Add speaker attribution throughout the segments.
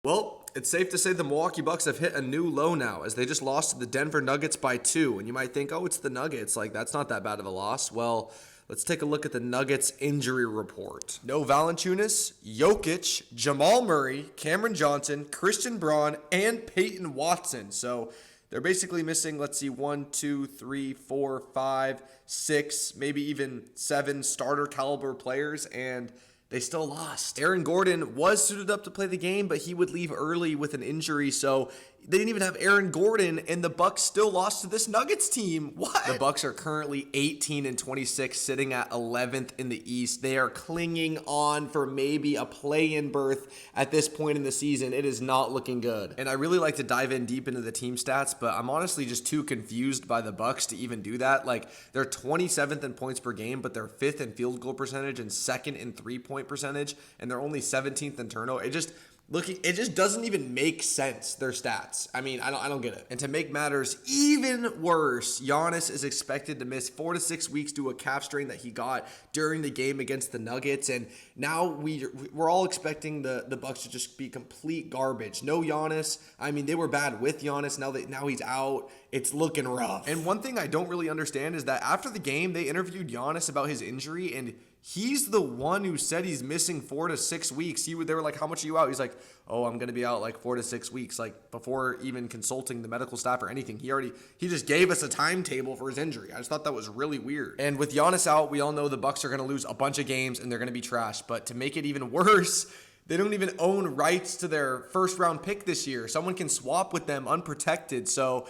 Speaker 1: Well, it's safe to say the Milwaukee Bucks have hit a new low now as they just lost to the Denver Nuggets by 2. And you might think, oh, it's the Nuggets. Like, that's not that bad of a loss. Well, let's take a look at the Nuggets injury report. No Valanciunas, Jokic, Jamal Murray, Cameron Johnson, Christian Braun, and Peyton Watson. So they're basically missing, let's see, 1, 2, 3, 4, 5, 6, maybe even 7 starter caliber players, and they still lost. Aaron Gordon was suited up to play the game, but he would leave early with an injury, so they didn't even have Aaron Gordon, and the Bucks still lost to this Nuggets team. What? The Bucks are currently 18-26, sitting at 11th in the East. They are clinging on for maybe a play-in berth at this point in the season. It is not looking good. And I really like to dive in deep into the team stats, but I'm honestly just too confused by the Bucks to even do that. Like, they're 27th in points per game, but they're 5th in field goal percentage and 2nd in three-point percentage, and they're only 17th in turnover. It just doesn't even make sense, their stats. I mean, I don't get it. And to make matters even worse, Giannis is expected to miss 4 to 6 weeks due to a calf strain that he got during the game against the Nuggets. And now we're all expecting the Bucks to just be complete garbage. No Giannis. I mean, they were bad with Giannis. Now he's out. It's looking rough. And one thing I don't really understand is that after the game, they interviewed Giannis about his injury, and he's the one who said he's missing 4 to 6 weeks. They were like, how much are you out? He's like, oh, I'm going to be out like 4 to 6 weeks. Like, before even consulting the medical staff or anything, he just gave us a timetable for his injury. I just thought that was really weird. And with Giannis out, we all know the Bucks are going to lose a bunch of games and they're going to be trash. But to make it even worse, they don't even own rights to their first round pick this year. Someone can swap with them unprotected. So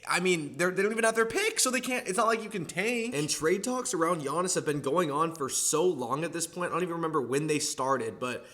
Speaker 1: I mean, they don't even have their pick, so they can't. It's not like you can tank. And trade talks around Giannis have been going on for so long at this point. I don't even remember when they started, but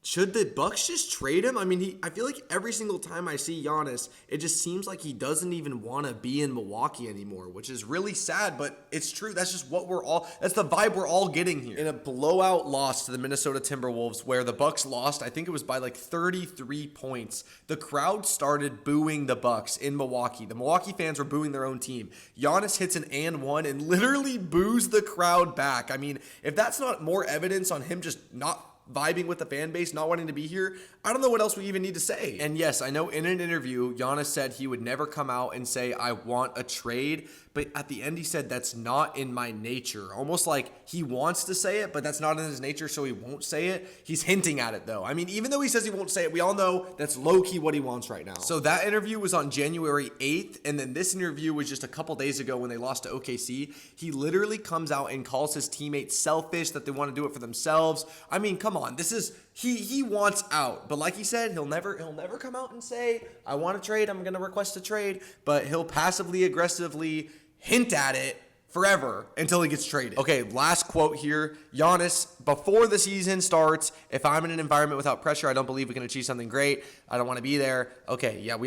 Speaker 1: should the Bucks just trade him? I mean, I feel like every single time I see Giannis, it just seems like he doesn't even want to be in Milwaukee anymore, which is really sad, but it's true. That's just that's the vibe we're all getting here. In a blowout loss to the Minnesota Timberwolves where the Bucks lost, I think it was by like 33 points, the crowd started booing the Bucks in Milwaukee. The Milwaukee fans were booing their own team. Giannis hits an and one and literally boos the crowd back. I mean, if that's not more evidence on him just not vibing with the fan base, not wanting to be here, I don't know what else we even need to say. And yes, I know in an interview, Giannis said he would never come out and say, I want a trade. But at the end, he said, that's not in my nature. Almost like he wants to say it, but that's not in his nature, so he won't say it. He's hinting at it, though. I mean, even though he says he won't say it, we all know that's low-key what he wants right now. So that interview was on January 8th, and then this interview was just a couple days ago when they lost to OKC. He literally comes out and calls his teammates selfish, that they want to do it for themselves. I mean, come on. This is... He wants out, but like he said, he'll never come out and say, I want to trade, I'm going to request a trade, but he'll passively aggressively hint at it forever until he gets traded. Okay, last quote here. Giannis, before the season starts, if I'm in an environment without pressure, I don't believe we can achieve something great. I don't want to be there. Okay, yeah,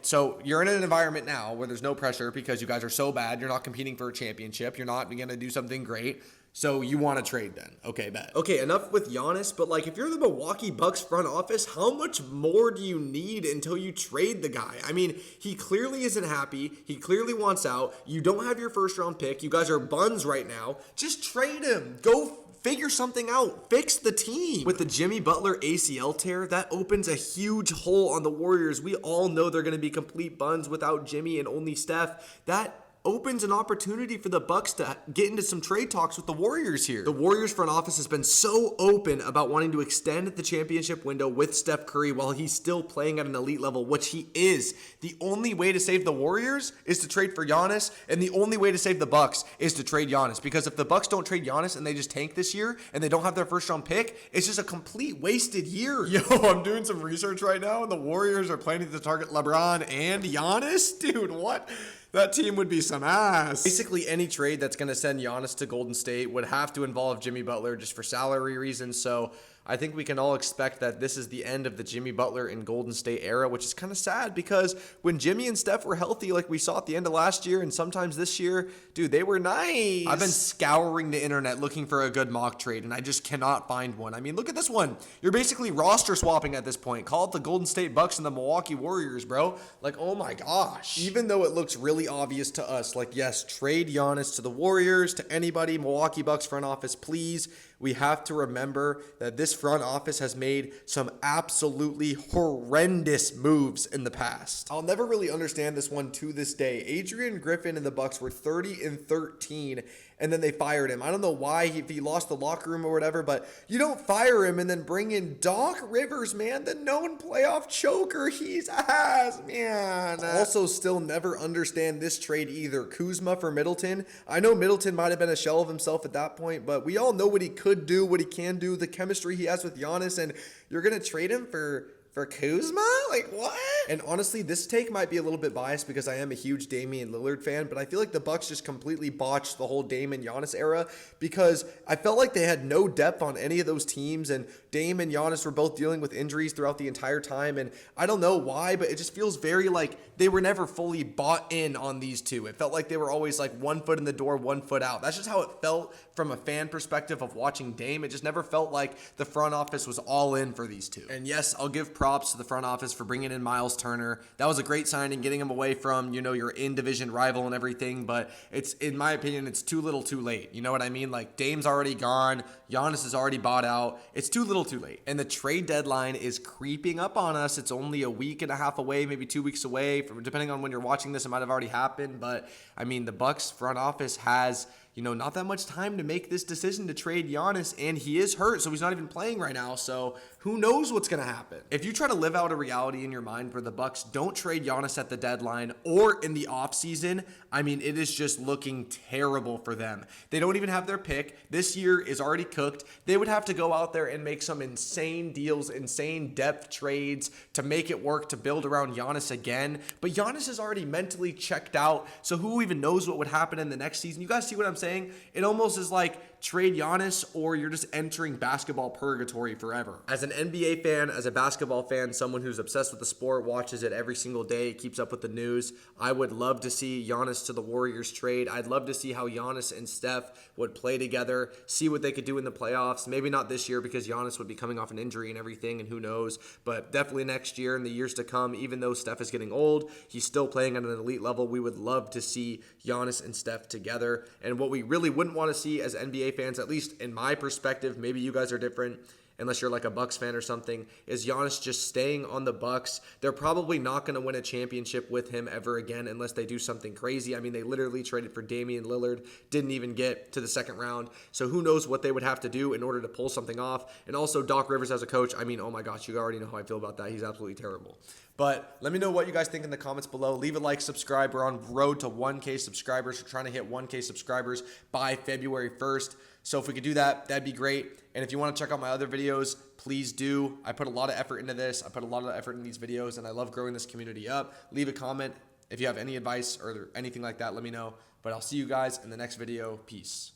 Speaker 1: so you're in an environment now where there's no pressure because you guys are so bad, you're not competing for a championship, you're not going to do something great. So you want to trade then. Okay, bet. Okay, enough with Giannis, but like if you're the Milwaukee Bucks front office, how much more do you need until you trade the guy? I mean, he clearly isn't happy. He clearly wants out. You don't have your first round pick. You guys are buns right now. Just trade him. Go figure something out. Fix the team. With the Jimmy Butler ACL tear, that opens a huge hole on the Warriors. We all know they're going to be complete buns without Jimmy and only Steph. That opens an opportunity for the Bucks to get into some trade talks with the Warriors here. The Warriors front office has been so open about wanting to extend the championship window with Steph Curry while he's still playing at an elite level, which he is. The only way to save the Warriors is to trade for Giannis, and the only way to save the Bucks is to trade Giannis, because if the Bucks don't trade Giannis and they just tank this year and they don't have their first round pick, it's just a complete wasted year. Yo, I'm doing some research right now, and the Warriors are planning to target LeBron and Giannis? Dude, what? That team would be some ass. Basically, any trade that's going to send Giannis to Golden State would have to involve Jimmy Butler just for salary reasons. So I think we can all expect that this is the end of the Jimmy Butler and Golden State era, which is kind of sad because when Jimmy and Steph were healthy, like we saw at the end of last year and sometimes this year, dude, they were nice. I've been scouring the internet looking for a good mock trade, and I just cannot find one. I mean, look at this one. You're basically roster swapping at this point. Call it the Golden State Bucks and the Milwaukee Warriors, bro. Like, oh my gosh. Even though it looks really obvious to us, like, yes, trade Giannis to the Warriors, to anybody, Milwaukee Bucks front office, please. we have to remember that this front office has made some absolutely horrendous moves in the past. I'll never really understand this one to this day. Adrian Griffin and the Bucks were 30-13, and then they fired him. I don't know why, if he lost the locker room or whatever, but you don't fire him and then bring in Doc Rivers, man, the known playoff choker he's ass, man. Also, still never understand this trade either. Kuzma for Middleton. I know Middleton might have been a shell of himself at that point, but we all know what he could do, what he can do, the chemistry he has with Giannis, and you're going to trade him for Kuzma? Like, what? And honestly, this take might be a little bit biased because I am a huge Damian Lillard fan, but I feel like the Bucks just completely botched the whole Dame and Giannis era because I felt like they had no depth on any of those teams, and Dame and Giannis were both dealing with injuries throughout the entire time, and I don't know why, but it just feels very like they were never fully bought in on these two. It felt like they were always like 1 foot in the door, 1 foot out. That's just how it felt from a fan perspective of watching Dame. It just never felt like the front office was all in for these two. And yes, I'll give props to the front office for bringing in Miles Turner. That was a great signing, getting him away from, your in-division rival and everything, but it's, in my opinion, it's too little too late. You know what I mean? Like, Dame's already gone. Giannis is already bought out. It's too little too late. And the trade deadline is creeping up on us. It's only a week and a half away, maybe 2 weeks away. Depending on when you're watching this, it might have already happened. But, I mean, the Bucks front office has not that much time to make this decision to trade Giannis, and he is hurt, so he's not even playing right now, so who knows what's going to happen. If you try to live out a reality in your mind where the Bucks don't trade Giannis at the deadline or in the offseason, I mean, it is just looking terrible for them. They don't even have their pick. This year is already cooked. They would have to go out there and make some insane deals, insane depth trades to make it work, to build around Giannis again, but Giannis is already mentally checked out, so who even knows what would happen in the next season? You guys see what I'm saying? It almost is like trade Giannis or you're just entering basketball purgatory forever. As an NBA fan, as a basketball fan, someone who's obsessed with the sport, watches it every single day, keeps up with the news, I would love to see Giannis to the Warriors trade. I'd love to see how Giannis and Steph would play together, see what they could do in the playoffs. Maybe not this year because Giannis would be coming off an injury and everything, and who knows, but definitely next year and the years to come. Even though Steph is getting old, he's still playing at an elite level. We would love to see Giannis and Steph together. And what we really wouldn't want to see as NBA fans, at least in my perspective, maybe you guys are different, unless you're like a Bucks fan or something, is Giannis just staying on the Bucks. They're probably not going to win a championship with him ever again unless they do something crazy. I mean, they literally traded for Damian Lillard, didn't even get to the second round. So who knows what they would have to do in order to pull something off. And also Doc Rivers as a coach, I mean, oh my gosh, you already know how I feel about that. He's absolutely terrible. But let me know what you guys think in the comments below. Leave a like, subscribe. We're on road to 1K subscribers. We're trying to hit 1K subscribers by February 1st. So if we could do that, that'd be great. And if you want to check out my other videos, please do. I put a lot of effort into this. I put a lot of effort in these videos, and I love growing this community up. Leave a comment. If you have any advice or anything like that, let me know. But I'll see you guys in the next video. Peace.